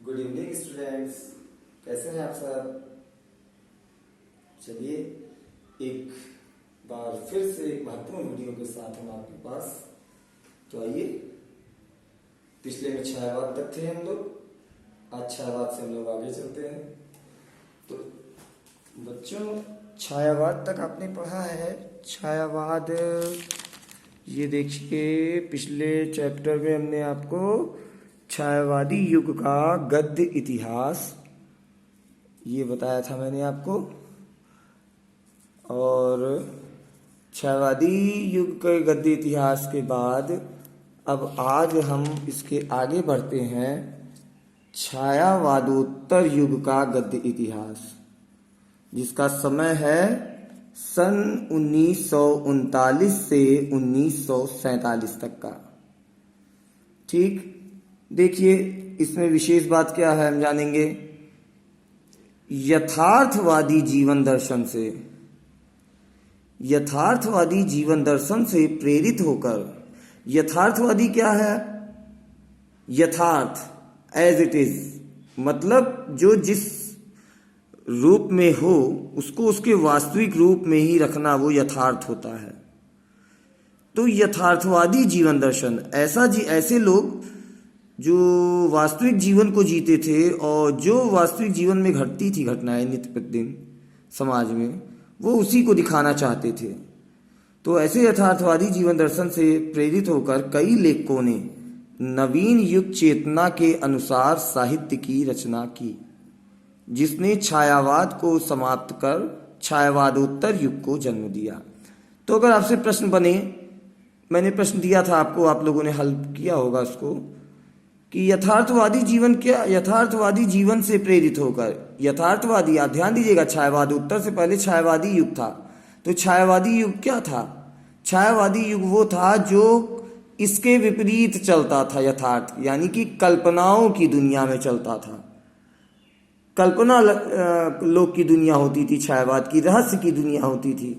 Good evening students, कैसे हैं आप सब। चलिए एक बार फिर से एक महत्वपूर्ण वीडियो के साथ हम आपके पास। तो आइए, पिछले में छायावाद तक थे हम लोग, आज छायावाद से हम लोग आगे चलते हैं। तो बच्चों, छायावाद तक आपने पढ़ा है। छायावाद ये देखिए, पिछले चैप्टर में हमने आपको छायावादी युग का गद्य इतिहास ये बताया था मैंने आपको। और छायावादी युग के गद्य इतिहास के बाद अब आज हम इसके आगे बढ़ते हैं छायावादोत्तर युग का गद्य इतिहास, जिसका समय है सन 1939 से 1947 तक का। ठीक, देखिए इसमें विशेष बात क्या है हम जानेंगे। यथार्थवादी जीवन दर्शन से प्रेरित होकर, यथार्थवादी क्या है? यथार्थ, एज इट इज, मतलब जो जिस रूप में हो उसको उसके वास्तविक रूप में ही रखना, वो यथार्थ होता है। तो यथार्थवादी जीवन दर्शन, ऐसे लोग जो वास्तविक जीवन को जीते थे और जो वास्तविक जीवन में घटती थी घटनाएं नित्य प्रतिदिन समाज में, वो उसी को दिखाना चाहते थे। तो ऐसे यथार्थवादी जीवन दर्शन से प्रेरित होकर कई लेखकों ने नवीन युग चेतना के अनुसार साहित्य की रचना की, जिसने छायावाद को समाप्त कर छायावादोत्तर युग को जन्म दिया। तो अगर आपसे प्रश्न बने, मैंने प्रश्न दिया था आपको, आप लोगों ने हल किया होगा उसको, कि यथार्थवादी जीवन क्या? यथार्थवादी जीवन से प्रेरित होकर, यथार्थवादी, आप ध्यान दीजिएगा, छायावादोत्तर से पहले छायावादी युग था। तो छायावादी युग क्या था? छायावादी युग वो था जो इसके विपरीत चलता था, यथार्थ यानी कि कल्पनाओं की दुनिया में चलता था। कल्पना लोक की दुनिया होती थी, छायावाद की रहस्य की दुनिया होती थी।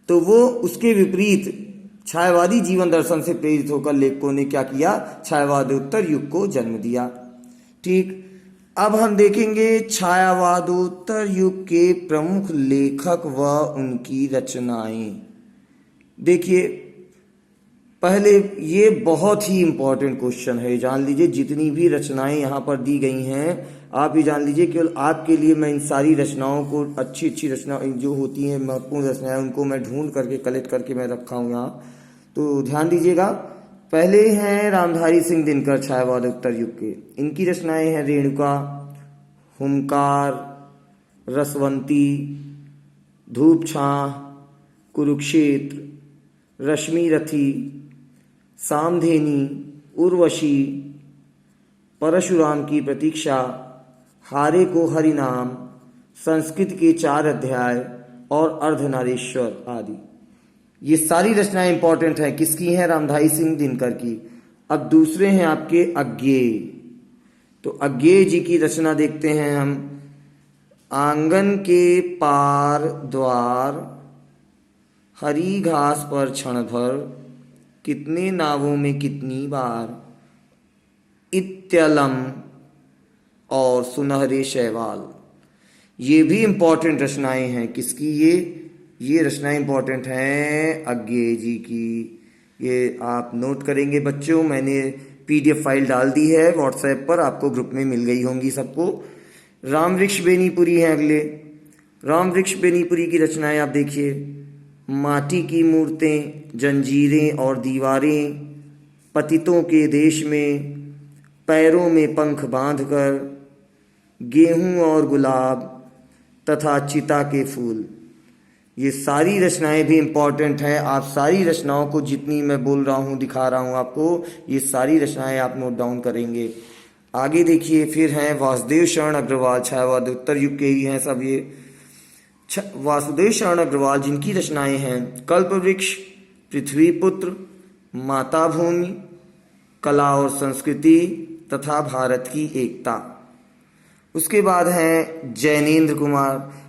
तो वो उसके विपरीत छायावादी जीवन दर्शन से प्रेरित होकर लेखकों ने क्या किया? छायावादोत्तर युग को जन्म दिया। ठीक, अब हम देखेंगे छायावादोत्तर युग के प्रमुख लेखक व उनकी रचनाएं। देखिए, पहले ये बहुत ही इंपॉर्टेंट क्वेश्चन है, जान लीजिए। जितनी भी रचनाएं यहाँ पर दी गई हैं, आप ये जान लीजिए, केवल आपके लिए मैं इन सारी रचनाओं को, अच्छी अच्छी रचनाएं जो होती हैं, महत्वपूर्ण रचनाएं, उनको मैं ढूंढ करके कलेक्ट करके मैं रखा हूँ यहाँ। तो ध्यान दीजिएगा। पहले हैं रामधारी सिंह दिनकर, छायावादोत्तर युग के। इनकी रचनाएं हैं रेणुका, हुंकार, रसवंती, धूप छां, कुरुक्षेत्र, रश्मिरथी, सामधेनी, उर्वशी, परशुराम की प्रतीक्षा, हारे को हरिनाम, संस्कृत के 4 अध्याय और अर्धनारीश्वर आदि। ये सारी रचनाएं इंपॉर्टेंट हैं। किसकी हैं? रामधारी सिंह दिनकर की। अब दूसरे हैं आपके अज्ञेय। तो अज्ञेय जी की रचना देखते हैं हम। आंगन के पार द्वार, हरी घास पर क्षण भर, कितने नावों में कितनी बार, इत्यलम और सुनहरे शैवाल। ये भी इंपॉर्टेंट रचनाएं हैं। किसकी? ये रचनाएं इंपॉर्टेंट हैं अज्ञेय जी की। ये आप नोट करेंगे बच्चों, मैंने PDF फाइल डाल दी है व्हाट्सएप पर, आपको ग्रुप में मिल गई होंगी सबको। रामवृक्ष बेनीपुरी हैं अगले। रामवृक्ष बेनीपुरी की रचनाएं आप देखिए। माटी की मूर्तें, जंजीरें और दीवारें, पतितों के देश में, पैरों में पंख बांधकर, गेहूं और गुलाब तथा चिता के फूल। ये सारी रचनाएं भी इंपॉर्टेंट हैं। आप सारी रचनाओं को, जितनी मैं बोल रहा हूँ, दिखा रहा हूँ आपको, ये सारी रचनाएं आप नोट डाउन करेंगे। आगे देखिए, फिर हैं वासुदेव शरण अग्रवाल, छायावादोत्तर युग के ही हैं सब ये। वासुदेव शरण अग्रवाल, जिनकी रचनाएं हैं कल्पवृक्ष, पृथ्वीपुत्र, माता भूमि, कला और संस्कृति तथा भारत की एकता। उसके बाद हैं जैनेन्द्र कुमार।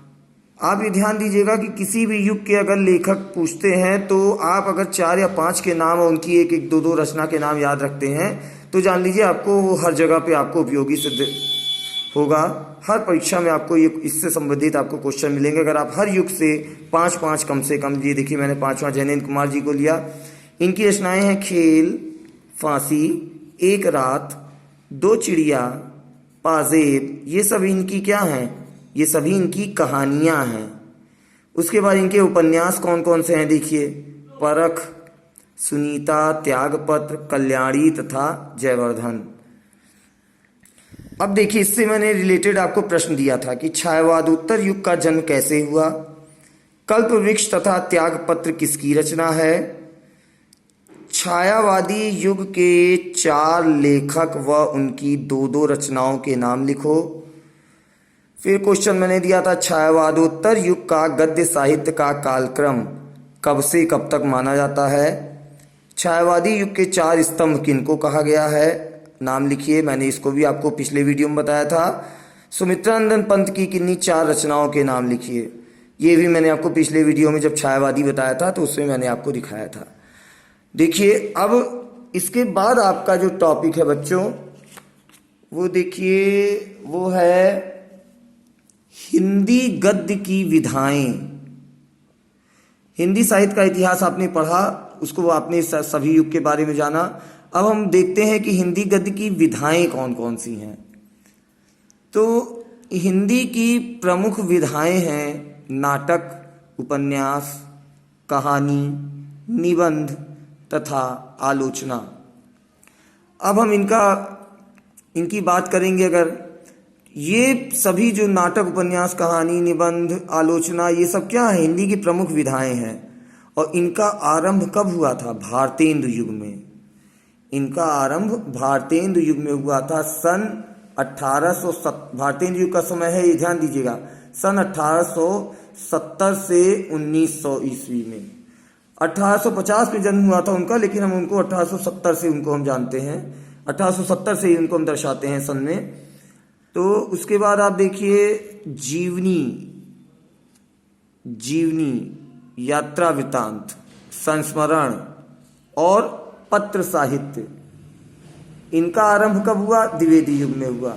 आप ये ध्यान दीजिएगा कि किसी भी युग के अगर लेखक पूछते हैं तो आप अगर 4 या 5 के नाम और उनकी एक एक 2-2 रचना के नाम याद रखते हैं तो जान लीजिए आपको वो हर जगह पे आपको उपयोगी सिद्ध होगा। हर परीक्षा में आपको ये इससे संबंधित आपको क्वेश्चन मिलेंगे। अगर आप हर युग से 5-5 कम से कम, ये देखिए मैंने 5वां जैनेन्द्र कुमार जी को लिया। इनकी रचनाएं हैं खेल, फांसी, एक रात, दो चिड़िया, पाजेब। ये सब इनकी क्या हैं? ये सभी इनकी कहानियां हैं। उसके बाद इनके उपन्यास कौन कौन से हैं देखिए, परख, सुनीता, त्यागपत्र, कल्याणी तथा जयवर्धन। अब देखिए इससे मैंने रिलेटेड आपको प्रश्न दिया था कि छायावादोत्तर युग का जन्म कैसे हुआ, कल्प वृक्ष तथा त्यागपत्र किसकी रचना है, छायावादी युग के 4 लेखक व उनकी 2-2 रचनाओं के नाम लिखो। फिर क्वेश्चन मैंने दिया था छायावादोत्तर युग का गद्य साहित्य का कालक्रम कब से कब तक माना जाता है, छायावादी युग के 4 स्तंभ किनको कहा गया है, नाम लिखिए। मैंने इसको भी आपको पिछले वीडियो में बताया था। सुमित्रानंदन पंत की किन्हीं 4 रचनाओं के नाम लिखिए। ये भी मैंने आपको पिछले वीडियो में जब छायावादी बताया था तो उसमें मैंने आपको दिखाया था। देखिए अब इसके बाद आपका जो टॉपिक है बच्चों, वो देखिए वो है हिंदी गद्य की विधाएं। हिंदी साहित्य का इतिहास आपने पढ़ा, उसको आपने सभी युग के बारे में जाना। अब हम देखते हैं कि हिंदी गद्य की विधाएं कौन कौन सी हैं। तो हिंदी की प्रमुख विधाएं हैं नाटक, उपन्यास, कहानी, निबंध तथा आलोचना। अब हम इनकी बात करेंगे। अगर ये सभी जो नाटक, उपन्यास, कहानी, निबंध, आलोचना, ये सब क्या है? हिंदी की प्रमुख विधाएं हैं। और इनका आरंभ कब हुआ था? भारतेंदु युग में। इनका आरंभ भारतेंदु युग में हुआ था सन 1870। भारतेंदु युग का समय है, ये ध्यान दीजिएगा, सन 1870 से 1900 ईस्वी में। 1850 में जन्म हुआ था उनका, लेकिन हम उनको 1870 से उनको हम जानते हैं, 1870 से ही उनको हम दर्शाते हैं सन में। तो उसके बाद आप देखिए जीवनी, यात्रा वृतांत, संस्मरण और पत्र साहित्य, इनका आरंभ कब हुआ? द्विवेदी युग में हुआ।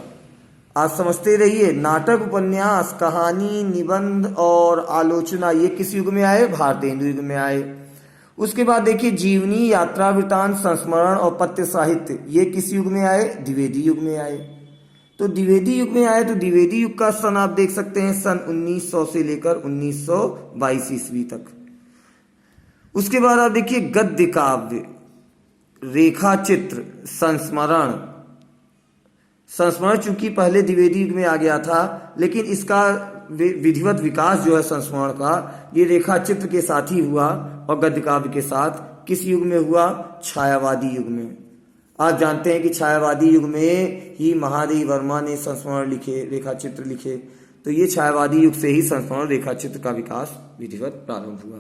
आप समझते रहिए, नाटक, उपन्यास, कहानी, निबंध और आलोचना ये किस युग में आए? भारतेंदु युग में आए। उसके बाद देखिए जीवनी, यात्रा वृतांत, संस्मरण और पत्र साहित्य ये किस युग में आए? द्विवेदी युग में आए। तो द्विवेदी युग में आए तो द्विवेदी युग का सन आप देख सकते हैं सन 1900 से लेकर 1922 ईस्वी तक। उसके बाद आप देखिए गद्य काव्य, रेखा चित्र, संस्मरण चूंकि पहले द्विवेदी युग में आ गया था, लेकिन इसका विधिवत विकास जो है संस्मरण का, ये रेखा चित्र के साथ ही हुआ और गद्य काव्य के साथ किस युग में हुआ? छायावादी युग में। आप जानते हैं कि छायावादी युग में ही महादेव वर्मा ने संस्मरण लिखे, रेखा चित्र लिखे। तो ये छायावादी युग से ही संस्मरण, रेखा चित्र का विकास विधिवत प्रारंभ हुआ।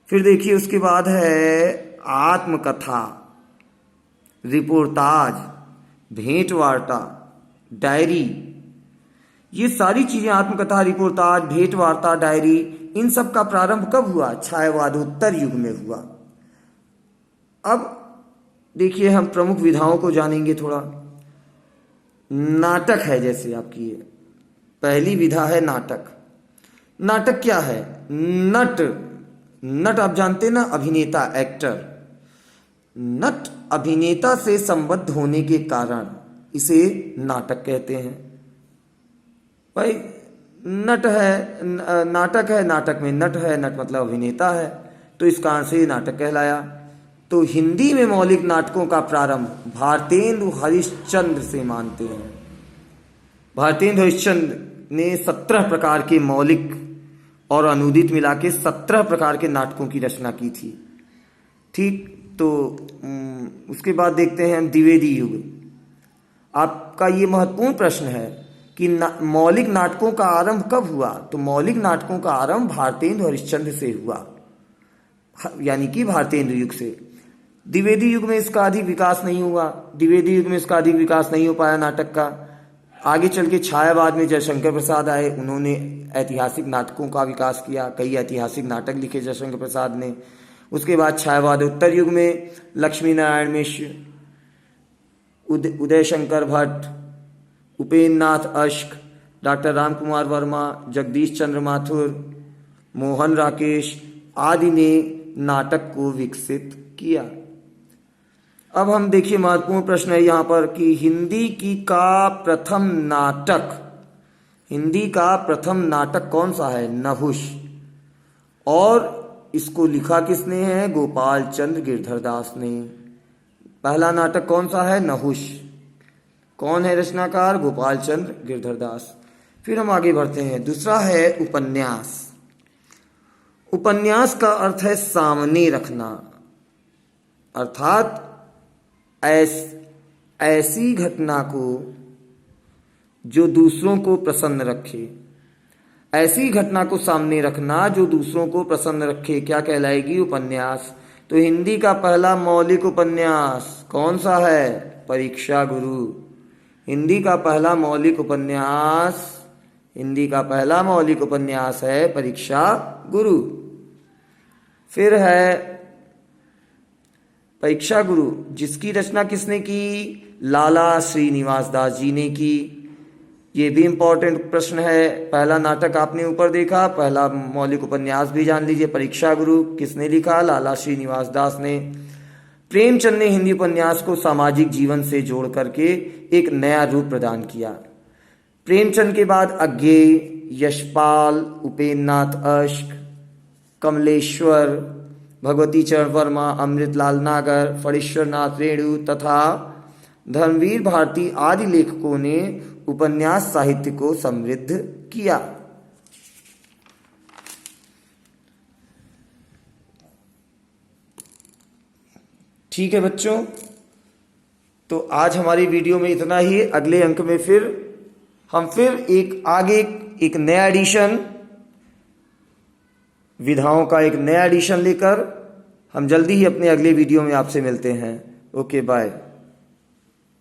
फिर देखिए उसके बाद है आत्मकथा, रिपोर्टाज, भेंटवार्ता, डायरी। ये सारी चीजें, आत्मकथा, रिपोर्टाज, भेंटवार्ता, डायरी, इन सब का प्रारंभ कब हुआ? छायावादोत्तर युग में हुआ। अब देखिए हम प्रमुख विधाओं को जानेंगे थोड़ा। नाटक है, जैसे आपकी ये पहली विधा है नाटक। नाटक क्या है? नट आप जानते हैं ना, अभिनेता, एक्टर। नट अभिनेता से संबद्ध होने के कारण इसे नाटक कहते हैं। भाई नट है, नाटक है, नाटक में नट है, नट मतलब अभिनेता है, तो इस कारण से नाटक कहलाया। तो हिंदी में मौलिक नाटकों का प्रारंभ भारतेंदु हरिश्चंद्र से मानते हैं। भारतेंदु हरिश्चंद्र ने 17 प्रकार के मौलिक और अनुदित मिला के 17 प्रकार के नाटकों की रचना की थी। ठीक, तो उसके बाद देखते हैं हम द्विवेदी युग। आपका ये महत्वपूर्ण प्रश्न है कि मौलिक नाटकों का आरंभ कब हुआ? तो मौलिक नाटकों का आरंभ भारतेंदु हरिश्चंद्र से हुआ, यानी कि भारतेंदु युग से। द्विवेदी युग में इसका अधिक विकास नहीं हुआ। द्विवेदी युग में इसका अधिक विकास नहीं हो पाया नाटक का। आगे चल के छायावाद में जयशंकर प्रसाद आए, उन्होंने ऐतिहासिक नाटकों का विकास किया, कई ऐतिहासिक नाटक लिखे जयशंकर प्रसाद ने। उसके बाद छायावाद उत्तर युग में लक्ष्मी नारायण मिश्र, उदय शंकर भट्ट उपेन्द्र नाथ अश्क, डॉक्टर राम कुमार वर्मा, जगदीश चंद्र माथुर, मोहन राकेश आदि ने नाटक को विकसित किया। अब हम देखिए महत्वपूर्ण प्रश्न है यहाँ पर कि हिंदी का प्रथम नाटक कौन सा है? नहुष। और इसको लिखा किसने है? गोपाल चंद्र गिरधरदास ने। पहला नाटक कौन सा है? नहुष। कौन है रचनाकार? गोपाल चंद्र गिरधरदास। फिर हम आगे बढ़ते हैं। दूसरा है उपन्यास। उपन्यास का अर्थ है सामने रखना, अर्थात ऐसी घटना को जो दूसरों को प्रसन्न रखे, ऐसी घटना को सामने रखना जो दूसरों को प्रसन्न रखे, क्या कहलाएगी? उपन्यास। तो हिंदी का पहला मौलिक उपन्यास कौन सा है? परीक्षा गुरु। हिंदी का पहला मौलिक उपन्यास है परीक्षा गुरु। फिर है परीक्षा गुरु, जिसकी रचना किसने की? लाला श्रीनिवास दास जी ने की। ये भी इंपॉर्टेंट प्रश्न है। पहला नाटक आपने ऊपर देखा, पहला मौलिक उपन्यास भी जान लीजिए। परीक्षा गुरु किसने लिखा? लाला श्रीनिवास दास ने। प्रेमचंद ने हिंदी उपन्यास को सामाजिक जीवन से जोड़ करके एक नया रूप प्रदान किया। प्रेमचंद के बाद अज्ञेय, यशपाल, उपेन्द्र नाथ अश्क, कमलेश्वर, भगवती चरण वर्मा, अमृतलाल नागर, फणीश्वर नाथ रेणु तथा धर्मवीर भारती आदि लेखकों ने उपन्यास साहित्य को समृद्ध किया। ठीक है बच्चों, तो आज हमारी वीडियो में इतना ही। अगले अंक में हम फिर एक नया एडिशन, विधाओं का एक नया एडिशन लेकर हम जल्दी ही अपने अगले वीडियो में आपसे मिलते हैं। Okay bye.